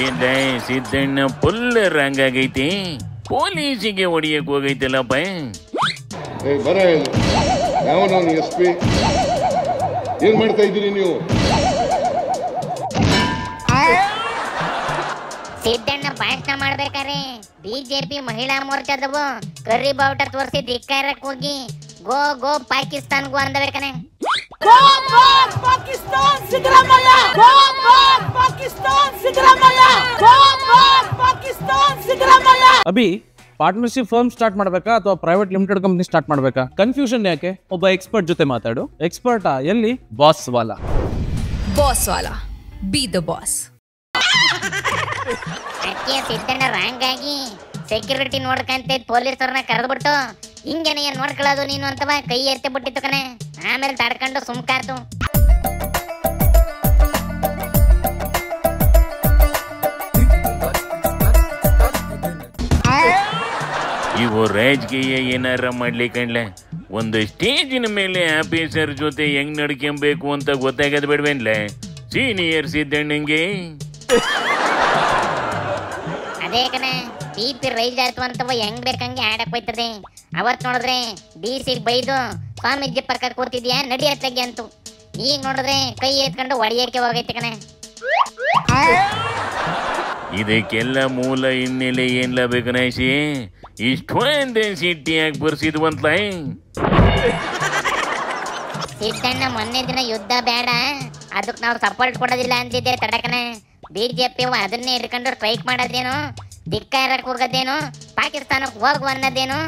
ಏನ್ ಸಿದ್ದಣ್ಣ ಫುಲ್ ರಂಗ್ ಆಗೈತಿ, ಪೊಲೀಸಿಗೆ ಹೊಡಿಯಕ್ ಹೋಗೈತಲ್ಲಪ್ಪ. ಏನ್ ಮಾಡ್ತಾ ಇದ್ದೀರಿ ನೀವು? ಸಿದ್ದಣ್ಣ ಭಾಷಣ ಮಾಡ್ಬೇಕಾರೆ ಬಿಜೆಪಿ ಮಹಿಳಾ ಮೋರ್ಚಾದವು ಕರ್ರಿ ಬಾವುಟ ತೋರಿಸಿ ಧಿಕ್ಕಾರಕ್ ಹೋಗಿ ಗೋ ಗೋ ಪಾಕಿಸ್ತಾನ್ ಗೋ ಅಂದಬೇಕನೆ. ಅಭಿ ಪಾರ್ಟ್ನರ್ಶಿಪ್ ಫರ್ಮ್ ಸ್ಟಾರ್ಟ್ ಮಾಡ್ಬೇಕಾ ಅಥವಾ ಪ್ರೈವೇಟ್ ಲಿಮಿಟೆಡ್ ಕಂಪನಿ ಸ್ಟಾರ್ಟ್ ಮಾಡ್ಬೇಕಾ? ಕನ್ಫ್ಯೂಷನ್ ಯಾಕೆ? ಒಬ್ಬ ಎಕ್ಸ್ಪರ್ಟ್ ಜೊತೆ ಮಾತಾಡು. ಎಕ್ಸ್ಪರ್ಟಾ? ಎಲ್ಲಿ? ಬಾಸ್ ವಾಲಾ. ಬಾಸ್ ವಾಲಾ, ಬಿ ದ ಬಾಸ್. ಅಕ್ಕೆ ಸಿದ್ದಣ್ಣ ರಾಂಗ್ ಆಗಿ ಸೆಕ್ಯೂರಿಟಿ ನೋಡ್ಕಂತ ಪೊಲೀಸರನ್ನ ಕರೆದ್ಬಿಟ್ಟು ಹಿಂಗೇನೆ ನೋಡ್ಕೊಳ್ಳೋದು ನೀನು ಅಂತವ ಕೈ ಎತ್ತಿ ಬಿಟ್ಟಿತ್ತು ಕಣೆ. ಆಮೇಲೆ ತಡ್ಕೊಂಡು ಸುಮ್ಕಾತು. ಇವು ರಾಜಕೀಯ ಏನಾರ ಮಾಡ್ಲಿಕ್ಕಂಡ್ಲೆ ಒಂದು ಸ್ಟೇಜಿನ ಮೇಲೆ ಆಫೀಸರ್ ಜೊತೆ ಹೆಂಗ್ ನಡ್ಕೊಂಬೇಕು ಅಂತ ಗೊತ್ತಾಗದ್ ಬೇಡ್ವೇನ್ಲೆ ಸೀನಿಯರ್ ಸಿದ್ದಣ್ಣಂಗೆ? ಅದೇ ಕಣೆ BP ರೈಸ್ ಆಯ್ತು ಅಂತವ ಹೆಂಗ್ ಬೇಕಂಗೆ ಆಡಕ್ ಹೋಯ್ತದೆ. ಅವತ್ ನೋಡಿದ್ರೆ DC ಬೈದು ಸ್ವಾಮೀಜಿ ಪಕ್ಕ ಕೂತಿದ್ಯಾ ನಡಿಯತ್ತಾಗೆ ಅಂತು. ಈಗ ನೋಡಿದ್ರೆ ಕೈ ಎತ್ಕೊಂಡು ಹೊಡಿಯಕ್ಕೆ ಹೋಗೈತೆ ಕಣೆ. ಇದಕ್ಕೆಲ್ಲ ಮೂಲ ಹಿನ್ನೆಲೆ ಏನ್ಲ ಬೇಕನಾಯಿಸಿ ಇಷ್ಟೊಂದೇ ಸಿಟ್ಟಿಯಾಗಿ ಬರ್ಸಿದ್ವಂತ. ಸಿದ್ದಣ್ಣ ಮೊನ್ನೆ ದಿನ ಯುದ್ಧ ಬೇಡ ಅದಕ್ಕೆ ನಾವು ಸಪೋರ್ಟ್ ಕೊಡೋದಿಲ್ಲ ಅಂತಿದ್ದೆ ತಡಕನೆ. BJP ಅದನ್ನೇ ಹಿಡ್ಕೊಂಡು ಸ್ಟ್ರೈಕ್ ಮಾಡೋದೇನು, ಧಿಕ್ಕಾರಕ್ಕೆ ಹೋಗೋದೇನು, ಪಾಕಿಸ್ತಾನಕ್ಕೆ ಹೋಗುವ ಅನ್ನೋದೇನು,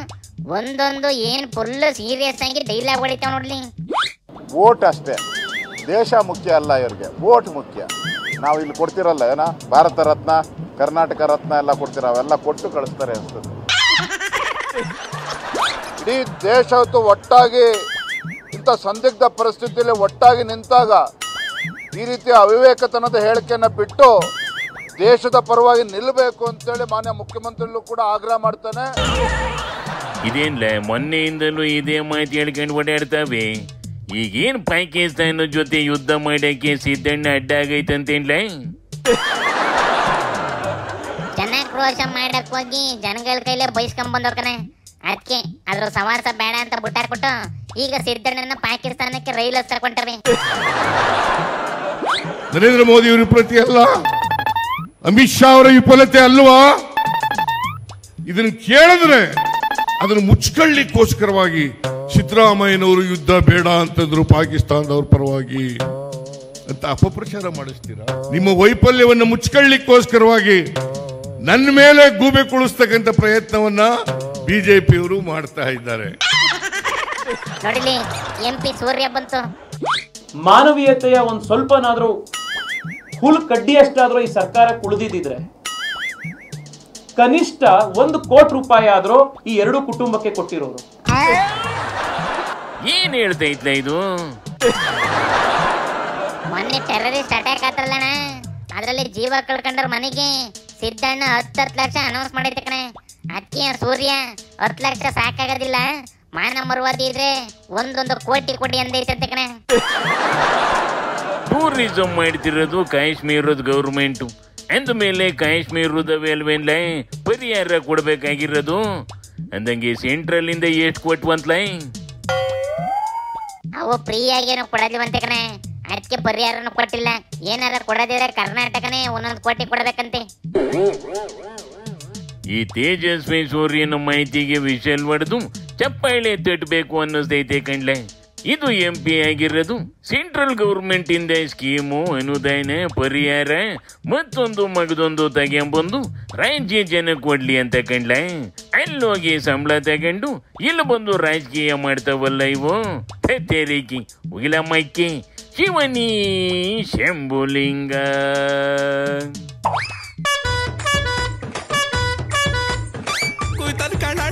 ಒಂದೊಂದು ಏನ್ ಫುಲ್ ಸೀರಿಯಸ್ ಆಗಿ ಡೈಲಾಗ್ ಹೊಡಿತಾವ ನೋಡ್ಲಿ. ವೋಟ್ ಅಷ್ಟೇ, ದೇಶ ಮುಖ್ಯ ಅಲ್ಲ ಇವ್ರಿಗೆ, ವೋಟ್ ಮುಖ್ಯ. ನಾವು ಇಲ್ಲಿ ಕೊಡ್ತಿರಲ್ಲ ಏನ ಭಾರತ ರತ್ನ, ಕರ್ನಾಟಕ ರತ್ನ ಎಲ್ಲ ಕೊಡ್ತೀರ, ಅವೆಲ್ಲ ಕೊಟ್ಟು ಕಳಿಸ್ತಾರೆ ಅನ್ಸುತ್ತೆ. ಇಡೀ ದೇಶದ್ದು ಒಟ್ಟಾಗಿ ಇಂಥ ಸಂದಿಗ್ಧ ಪರಿಸ್ಥಿತಿಯಲ್ಲಿ ಒಟ್ಟಾಗಿ ನಿಂತಾಗ ಈ ರೀತಿ ಅವಿವೇಕತನದ ಹೇಳಿಕೆಯನ್ನು ಬಿಟ್ಟು ದೇಶದ ಪರವಾಗಿ ನಿಲ್ಲಬೇಕು ಅಂತೇಳಿ ಮಾನ್ಯ ಮುಖ್ಯಮಂತ್ರಿಗಳು ಕೂಡ ಆಗ್ರಹ ಮಾಡ್ತಾನೆ. ಇದೇನ್ಲ ಮೊನ್ನೆಯಿಂದಲೂ ಇದೇ ಮಾತು ಹೇಳ್ಕೊಂಡು ಓಡಾಡ್ತಾವೆ. ಈಗೇನು ಪಾಕಿಸ್ತಾನ ಜೊತೆ ಯುದ್ಧ ಮಾಡಕ್ಕೆ ಸಿದ್ದಣ್ಣ ಅಡ್ಡ ಆಗೈತಂತೇನ್ಲ? ಜನಾಕ್ರೋಶ ಮಾಡಕ್ ಹೋಗಿ ಜನಗಳ ಕೈಲೇ ಬೈಸ್ಕೊಂಡ್ ಬಂದವ್ಕನೆ. ಅದಕ್ಕೆ ಅದ್ರ ಸವಾಸ ಬೇಡ ಅಂತ ಬಿಟ್ಟಾರ್ಬಿಟ್ಟು ಈಗ ಸಿದ್ದಣ್ಣನ ಪಾಕಿಸ್ತಾನಕ್ಕೆ ರೈಲು ಹಚ್ಕೊಂಡ್ರೆ. ನರೇಂದ್ರ ಮೋದಿ ಅವರ ವಿಫಲತೆ ಅಲ್ಲ, ಅಮಿತ್ ಶಾ ಅವರ ವಿಫಲತೆ ಅಲ್ವಾ? ಇದನ್ನು ಕೇಳಿದ್ರೆ ಅದನ್ನು ಮುಚ್ಕೊಳ್ಳಿಕ್ಕೋಸ್ಕರವಾಗಿ ಸಿದ್ದರಾಮಯ್ಯನವರು ಯುದ್ಧ ಬೇಡ ಅಂತಂದ್ರು ಪಾಕಿಸ್ತಾನದವ್ರ ಪರವಾಗಿ ಅಂತ ಅಪಪ್ರಚಾರ ಮಾಡಿಸ್ತೀರಾ? ನಿಮ್ಮ ವೈಫಲ್ಯವನ್ನು ಮುಚ್ಕೊಳ್ಳಿಕ್ಕೋಸ್ಕರವಾಗಿ ನನ್ನ ಮೇಲೆ ಗೂಬೆ ಕುಳಿಸ್ತಕ್ಕಂಥ ಪ್ರಯತ್ನವನ್ನ ಬಿಜೆಪಿಯವರು ಮಾಡ್ತಾ ಇದ್ದಾರೆ. ನೋಡಿಲಿ MP ಸೂರ್ಯ ಬಂತು. ಮಾನವೀಯತೆಯ ಒಂದು ಸ್ವಲ್ಪನಾದ್ರೂ ಹುಲ್ ಕಡ್ಡಿಯಷ್ಟಾದ್ರೂ ಈ ಸರ್ಕಾರ ಉಳಿದಿದ್ರೆ ಕನಿಷ್ಠ 1 ಕೋಟಿ ರೂಪಾಯಿ ಆದ್ರೂ ಈ 2 ಕುಟುಂಬಕ್ಕೆ ಕೊಟ್ಟಿರೋರು. ಏನ್ ಹೇಳ್ತಾ ಇದ್ಲ ಇದು? ಮೊನ್ನೆ ಟೆರರಿಸ್ಟ್ ಅಟ್ಯಾಕ್ ಆತಲ್ಲಣ್ಣ, ಅದ್ರಲ್ಲಿ ಜೀವ ಕಳ್ಕೊಂಡ್ರ ಮನೆಗೆ ಸಿದ್ದಣ್ಣ 10 ಲಕ್ಷ ಅನೌನ್ಸ್ ಮಾಡೈತೆ ಕಣೆ. ಅದಕ್ಕೆ ಸೂರ್ಯ 10 ಲಕ್ಷ ಸಾಕಾಗೋದಿಲ್ಲ, ಮಾನ ಮರುವಾದಿ ಇದ್ರೆ 1 ಕೋಟಿ ಕೊಡಿ ಅಂದೈತೆ ಕಣೆ. ಟೂರಿಸಂ ಮಾಡ್ತಿರೋದು ಕಾಶ್ಮೀರದ ಗೌರ್ಮೆಂಟ್ ಅಂದ ಮೇಲೆ ಕಾಶ್ಮೀರದ ಅಲ್ವೇನ್ಲ ಪರಿಹಾರ ಕೊಡ್ಬೇಕಾಗಿರೋದು. ಅಂದಂಗೆ ಸೆಂಟ್ರಲ್ ಇಂದ ಎಷ್ಟು ಕೊಟ್ವಂತಲ? ಅವು ಫ್ರೀ ಆಗೇನು ಕೊಡೋದಿವಂತೆ ಕಣೆ. ಅದಕ್ಕೆ ಪರಿಹಾರನು ಕೊಟ್ಟಿಲ್ಲ. ಏನಾರ ಕೊಡೋದಿದ್ರೆ ಕರ್ನಾಟಕನೇ 1 ಕೋಟಿ ಕೊಡಬೇಕಂತೆ. ಈ ತೇಜಸ್ವಿ ಸೂರ್ಯನ ಮಾಹಿತಿಗೆ ವಿಷಲ್ ಹೊಡೆದು ಚಪ್ಪಾಳೆ ತಟ್ಟಬೇಕು ಅನ್ನಿಸ್ತೈತೆ ಕಣ್ಲೆ. ಇದು MP ಆಗಿರೋದು ಸೆಂಟ್ರಲ್ ಗೌರ್ಮೆಂಟ್ ಇಂದ ಸ್ಕೀಮು, ಅನುದಾನ, ಪರಿಹಾರ ಮತ್ತೊಂದು ಮಗದೊಂದು ತಗೊಂಬಂದು ರಾಜ್ಯ ಜನ ಕೊಡ್ಲಿ ಅಂತ ಕಂಡ್ಲ. ಅಲ್ಲೋಗಿ ಸಂಬಳ ತಗೊಂಡು ಇಲ್ಲಿ ಬಂದು ರಾಜಕೀಯ ಮಾಡ್ತಾವಲ್ಲ ಇವು ತೆರಿಗೆ ಉಗಿಲಮ್ಮಕ್ಕಿ ಶಿವನಿ ಶಂಭುಲಿಂಗ. कोई तन काढा